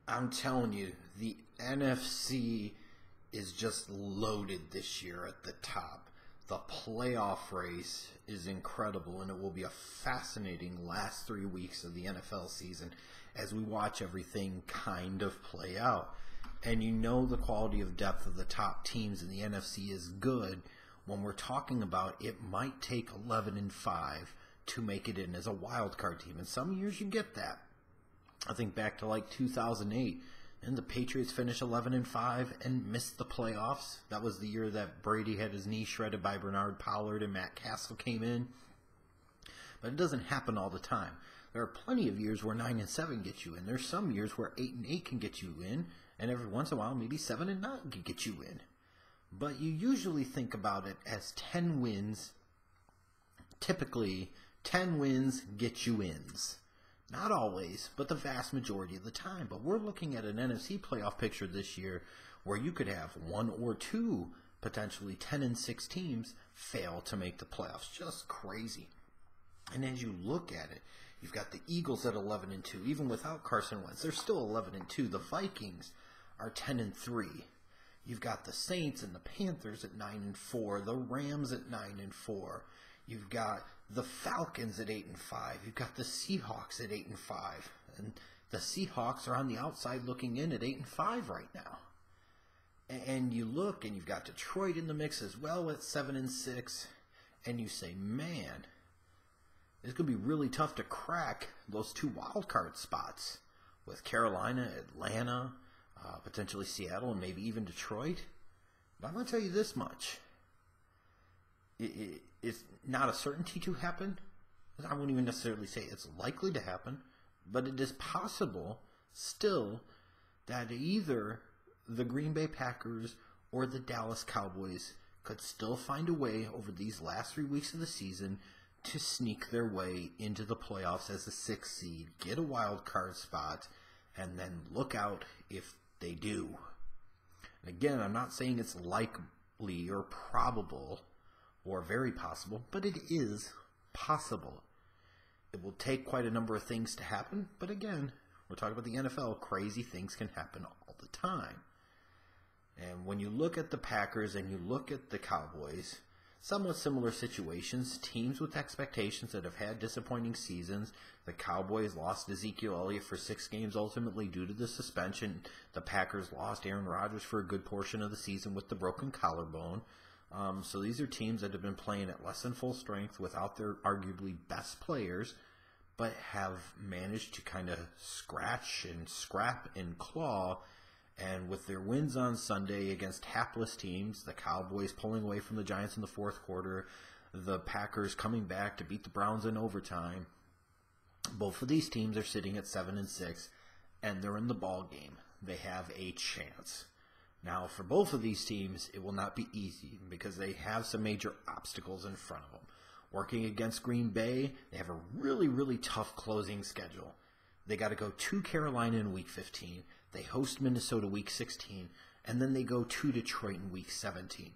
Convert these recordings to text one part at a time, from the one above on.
I'm telling you, the NFC is just loaded this year at the top. The playoff race is incredible, and it will be a fascinating last 3 weeks of the NFL season as we watch everything kind of play out. And you know the quality of depth of the top teams in the NFC is good when we're talking about it might take 11 and 5 to make it in as a wild card team. And some years you get that. I think back to like 2008, and the Patriots finished 11 and 5 and missed the playoffs. That was the year that Brady had his knee shredded by Bernard Pollard and Matt Castle came in. But it doesn't happen all the time. There are plenty of years where 9 and 7 get you in. There's some years where 8 and 8 can get you in, and every once in a while maybe 7 and 9 can get you in. But you usually think about it as 10 wins. Typically, 10 wins get you ins. Not always, but the vast majority of the time. But we're looking at an NFC playoff picture this year where you could have one or two, potentially 10 and 6 teams fail to make the playoffs. Just crazy. And as you look at it, you've got the Eagles at 11 and 2, even without Carson Wentz. They're still 11 and 2. The Vikings are 10 and 3. You've got the Saints and the Panthers at 9 and 4. The Rams at 9 and 4. You've got the Falcons at 8 and 5. You've got the Seahawks at 8 and 5. And the Seahawks are on the outside looking in at 8 and 5 right now. And you look and you've got Detroit in the mix as well at 7 and 6. And you say, man, it's going to be really tough to crack those two wild card spots with Carolina, Atlanta, potentially Seattle, and maybe even Detroit. But I'm going to tell you this much. It's not a certainty to happen. I won't even necessarily say it's likely to happen, but it is possible still that either the Green Bay Packers or the Dallas Cowboys could still find a way over these last 3 weeks of the season to sneak their way into the playoffs as a 6th seed, get a wild card spot, and then look out if they do. And again, I'm not saying it's likely or probable or very possible, but it is possible. It will take quite a number of things to happen, but again, we're talking about the NFL. Crazy things can happen all the time. And when you look at the Packers and you look at the Cowboys, somewhat similar situations, teams with expectations that have had disappointing seasons. The Cowboys lost Ezekiel Elliott for 6 games ultimately due to the suspension. The Packers lost Aaron Rodgers for a good portion of the season with the broken collarbone. So these are teams that have been playing at less than full strength without their arguably best players, but have managed to kind of scratch and scrap and claw. And with their wins on Sunday against hapless teams, the Cowboys pulling away from the Giants in the fourth quarter, the Packers coming back to beat the Browns in overtime, both of these teams are sitting at 7 and 6, and they're in the ball game. They have a chance. Now, for both of these teams, it will not be easy because they have some major obstacles in front of them. Working against Green Bay, they have a really, really tough closing schedule. They got to go to Carolina in Week 15. They host Minnesota Week 16. And then they go to Detroit in Week 17.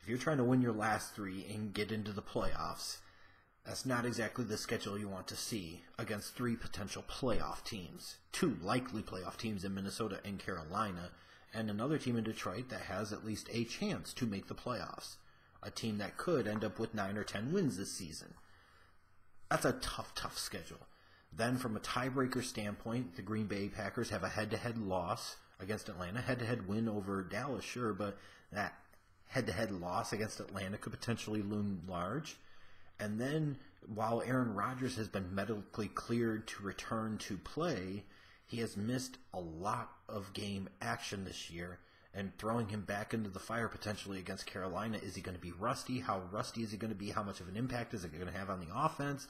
If you're trying to win your last 3 and get into the playoffs, that's not exactly the schedule you want to see against 3 potential playoff teams. 2 likely playoff teams in Minnesota and Carolina, and another team in Detroit that has at least a chance to make the playoffs. A team that could end up with 9 or 10 wins this season. That's a tough, tough schedule. Then from a tiebreaker standpoint, the Green Bay Packers have a head-to-head loss against Atlanta. Head-to-head win over Dallas, sure, but that head-to-head loss against Atlanta could potentially loom large. And then while Aaron Rodgers has been medically cleared to return to play, he has missed a lot of game action this year, and throwing him back into the fire potentially against Carolina. Is he going to be rusty? How rusty is he going to be? How much of an impact is it going to have on the offense?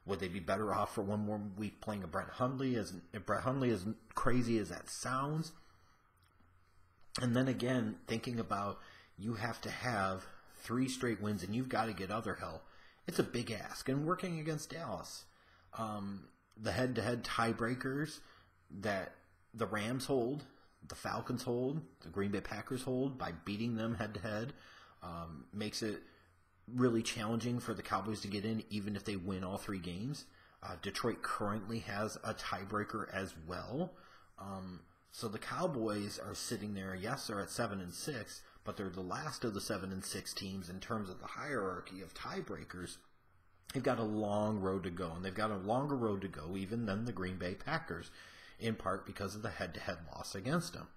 Would they be better off for one more week playing a Brett Hundley? As crazy as that sounds. And then again, thinking about you have to have 3 straight wins and you've got to get other help. It's a big ask. And working against Dallas, the head-to-head tiebreakers that the Rams hold, the Falcons hold, the Green Bay Packers hold by beating them head-to-head, makes it really challenging for the Cowboys to get in, even if they win all 3 games. Detroit currently has a tiebreaker as well. So the Cowboys are sitting there. Yes, they're at 7-6, but they're the last of the 7-6 teams in terms of the hierarchy of tiebreakers. They've got a long road to go, and they've got a longer road to go even than the Green Bay Packers, in part because of the head-to-head loss against them.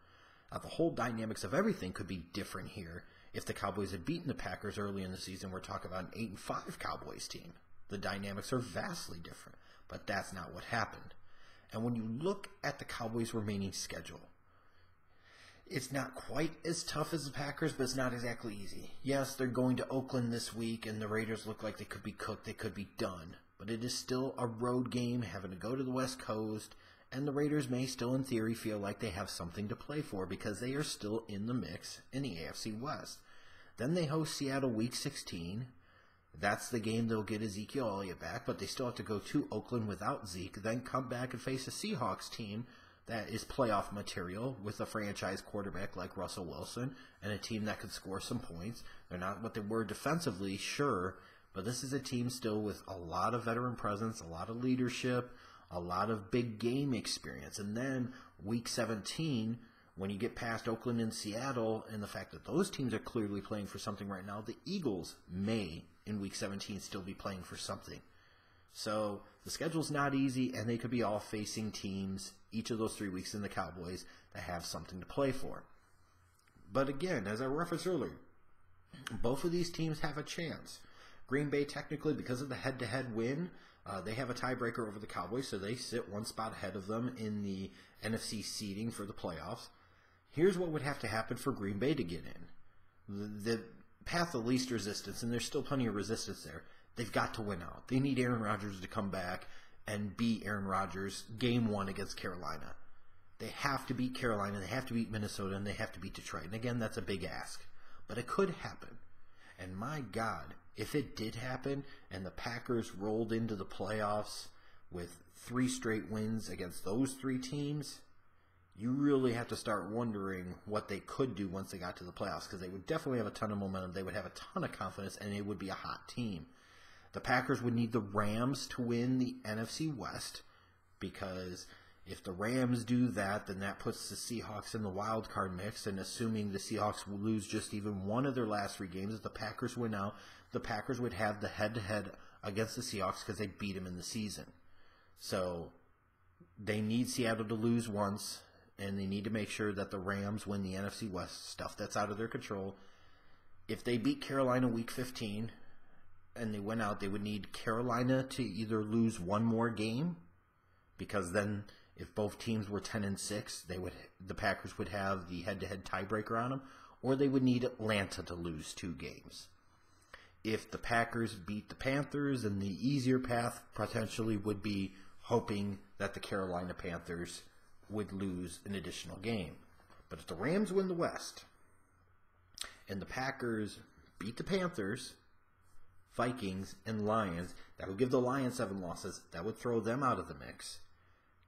Now, the whole dynamics of everything could be different here. If the Cowboys had beaten the Packers early in the season, we're talking about an 8-5 Cowboys team. The dynamics are vastly different, but that's not what happened. And when you look at the Cowboys' remaining schedule, it's not quite as tough as the Packers, but it's not exactly easy. Yes, they're going to Oakland this week, and the Raiders look like they could be cooked, they could be done. But it is still a road game, having to go to the West Coast, and the Raiders may still, in theory, feel like they have something to play for because they are still in the mix in the AFC West. Then they host Seattle Week 16. That's the game they'll get Ezekiel Elliott back, but they still have to go to Oakland without Zeke, then come back and face a Seahawks team that is playoff material with a franchise quarterback like Russell Wilson and a team that could score some points. They're not what they were defensively, sure, but this is a team still with a lot of veteran presence, a lot of leadership, a lot of big game experience. And then Week 17, when you get past Oakland and Seattle and the fact that those teams are clearly playing for something right now, the Eagles may, in Week 17, still be playing for something. So the schedule's not easy, and they could be all facing teams each of those 3 weeks in the Cowboys that have something to play for. But again, as I referenced earlier, both of these teams have a chance. Green Bay, technically, because of the head-to-head win, they have a tiebreaker over the Cowboys, so they sit one spot ahead of them in the NFC seeding for the playoffs. Here's what would have to happen for Green Bay to get in. The path of least resistance, and there's still plenty of resistance there, they've got to win out. They need Aaron Rodgers to come back and beat Aaron Rodgers game 1 against Carolina. They have to beat Carolina, they have to beat Minnesota, and they have to beat Detroit. And again, that's a big ask. But it could happen. And my God, if it did happen and the Packers rolled into the playoffs with 3 straight wins against those 3 teams, you really have to start wondering what they could do once they got to the playoffs, because they would definitely have a ton of momentum, they would have a ton of confidence, and it would be a hot team. The Packers would need the Rams to win the NFC West, because if the Rams do that, then that puts the Seahawks in the wild card mix, and assuming the Seahawks will lose just even one of their last 3 games, if the Packers win out, the Packers would have the head-to-head against the Seahawks because they beat them in the season. So they need Seattle to lose once, and they need to make sure that the Rams win the NFC West, stuff that's out of their control. If they beat Carolina Week 15 and they win out, they would need Carolina to either lose one more game, because then if both teams were 10-6, the Packers would have the head-to-head tiebreaker on them, or they would need Atlanta to lose 2 games. If the Packers beat the Panthers, then the easier path potentially would be hoping that the Carolina Panthers would lose an additional game. But if the Rams win the West and the Packers beat the Panthers, Vikings, and Lions, that would give the Lions 7 losses. That would throw them out of the mix.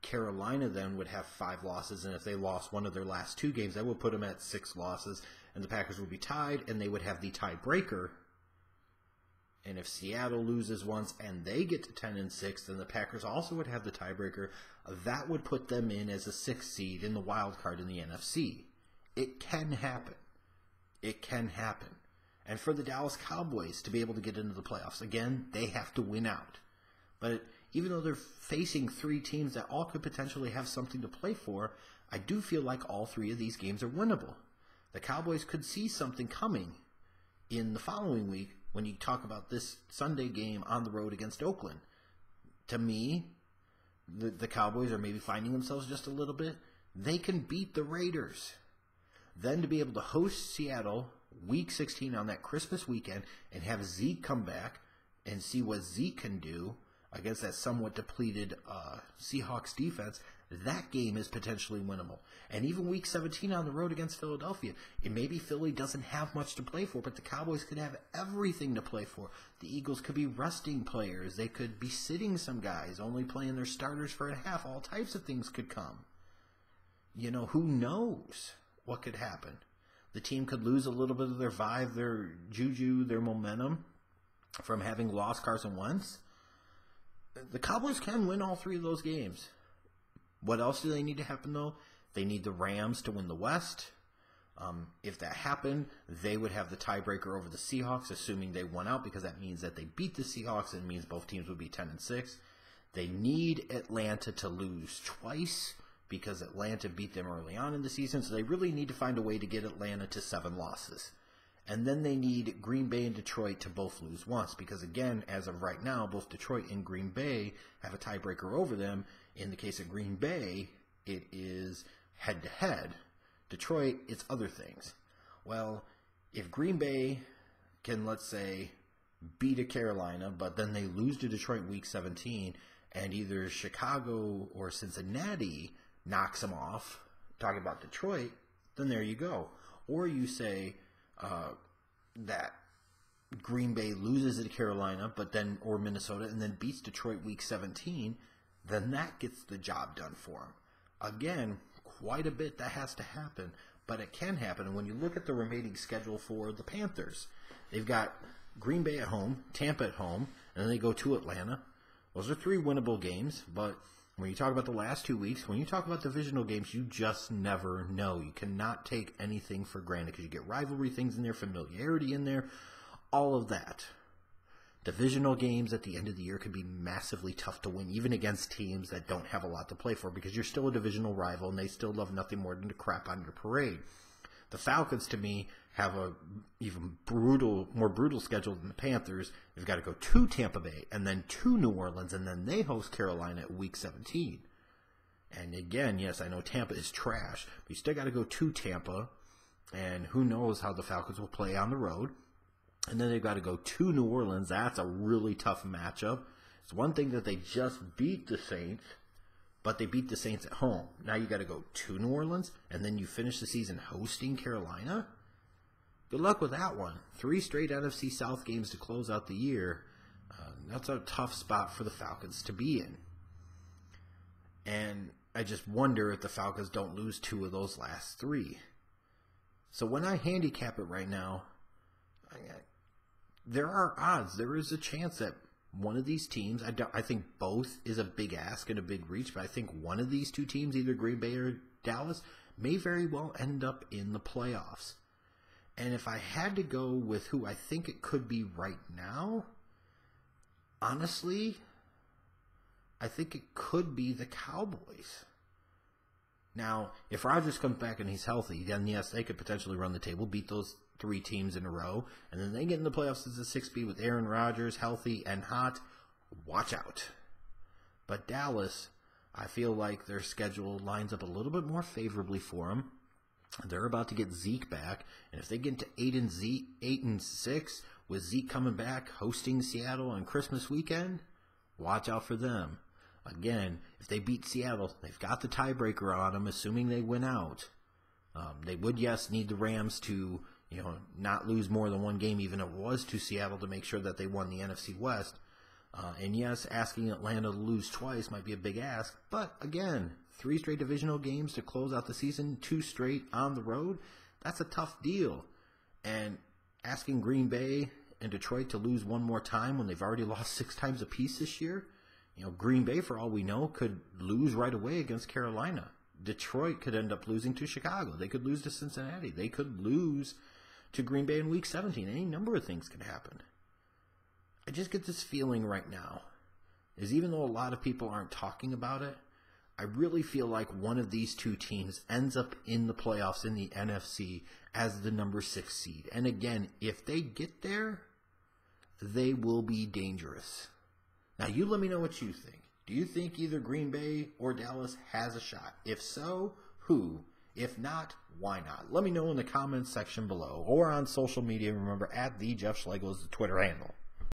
Carolina then would have 5 losses, and if they lost one of their last 2 games, that would put them at 6 losses, and the Packers would be tied, and they would have the tiebreaker. And if Seattle loses once and they get to 10-6, then the Packers also would have the tiebreaker. That would put them in as a 6th seed in the wild card in the NFC. It can happen. It can happen. And for the Dallas Cowboys to be able to get into the playoffs, again, they have to win out. But even though they're facing 3 teams that all could potentially have something to play for, I do feel like all 3 of these games are winnable. The Cowboys could see something coming in the following week when you talk about this Sunday game on the road against Oakland. To me, the Cowboys are maybe finding themselves just a little bit. They can beat the Raiders. Then to be able to host Seattle Week 16 on that Christmas weekend and have Zeke come back and see what Zeke can do against that somewhat depleted Seahawks defense, that game is potentially winnable. And even Week 17 on the road against Philadelphia, it maybe Philly doesn't have much to play for, but the Cowboys could have everything to play for. The Eagles could be resting players. They could be sitting some guys, only playing their starters for a half. All types of things could come. You know, who knows what could happen? The team could lose a little bit of their vibe, their juju, their momentum from having lost Carson Wentz. The Cowboys can win all 3 of those games. What else do they need to happen, though? They need the Rams to win the West. If that happened, they would have the tiebreaker over the Seahawks, assuming they won out, because that means that they beat the Seahawks, and it means both teams would be 10-6. They need Atlanta to lose twice, because Atlanta beat them early on in the season, so they really need to find a way to get Atlanta to 7 losses. And then they need Green Bay and Detroit to both lose once, because again, as of right now, both Detroit and Green Bay have a tiebreaker over them. In the case of Green Bay, it is head-to-head. Detroit, it's other things. Well, if Green Bay can, let's say, beat a Carolina, but then they lose to Detroit week 17, and either Chicago or Cincinnati knocks them off, talking about Detroit, then there you go. Or you say that Green Bay loses to Carolina, but then, or Minnesota, and then beats Detroit week 17, then that gets the job done for them. Again, quite a bit that has to happen, but it can happen. And when you look at the remaining schedule for the Panthers, they've got Green Bay at home, Tampa at home, and then they go to Atlanta. Those are 3 winnable games, but when you talk about the last 2 weeks, when you talk about divisional games, you just never know. You cannot take anything for granted because you get rivalry things in there, familiarity in there, all of that. Divisional games at the end of the year can be massively tough to win, even against teams that don't have a lot to play for, because you're still a divisional rival and they still love nothing more than to crap on your parade. The Falcons, to me, have a even more brutal schedule than the Panthers. They've got to go to Tampa Bay and then to New Orleans, and then they host Carolina at week 17. And again, yes, I know Tampa is trash, but you still got to go to Tampa, and who knows how the Falcons will play on the road. And then they've got to go to New Orleans. That's a really tough matchup. It's one thing that they just beat the Saints, but they beat the Saints at home. Now you got to go to New Orleans, and then you finish the season hosting Carolina. Good luck with that one. 3 straight NFC South games to close out the year. That's a tough spot for the Falcons to be in. And I just wonder if the Falcons don't lose 2 of those last 3. So when I handicap it right now, there are odds. There is a chance that one of these teams, I think both is a big ask and a big reach, but I think one of these 2 teams, either Green Bay or Dallas, may very well end up in the playoffs. And if I had to go with who I think it could be right now, honestly, I think it could be the Cowboys. Now, if Rodgers comes back and he's healthy, then yes, they could potentially run the table, beat those 3 teams in a row, and then they get in the playoffs as a 6-seed with Aaron Rodgers healthy and hot. Watch out. But Dallas, I feel like their schedule lines up a little bit more favorably for them. They're about to get Zeke back, and if they get to 8-6 with Zeke coming back, hosting Seattle on Christmas weekend, watch out for them. Again, if they beat Seattle, they've got the tiebreaker on them, assuming they win out. They would, yes, need the Rams to, not lose more than 1 game, even if it was to Seattle, to make sure that they won the NFC West. And yes, asking Atlanta to lose twice might be a big ask. But again, 3 straight divisional games to close out the season, 2 straight on the road. That's a tough deal. And asking Green Bay and Detroit to lose 1 more time when they've already lost 6 times apiece this year, Green Bay, for all we know, could lose right away against Carolina. Detroit could end up losing to Chicago. They could lose to Cincinnati. They could lose to Green Bay in week 17. Any number of things can happen. I just get this feeling right now, is even though a lot of people aren't talking about it, I really feel like one of these 2 teams ends up in the playoffs in the NFC as the number 6 seed. And again, if they get there, they will be dangerous. Now, you let me know what you think. Do you think either Green Bay or Dallas has a shot? If so, who? If not, why not? Let me know in the comments section below or on social media. Remember, @TheJeffSchlegel is the Twitter handle.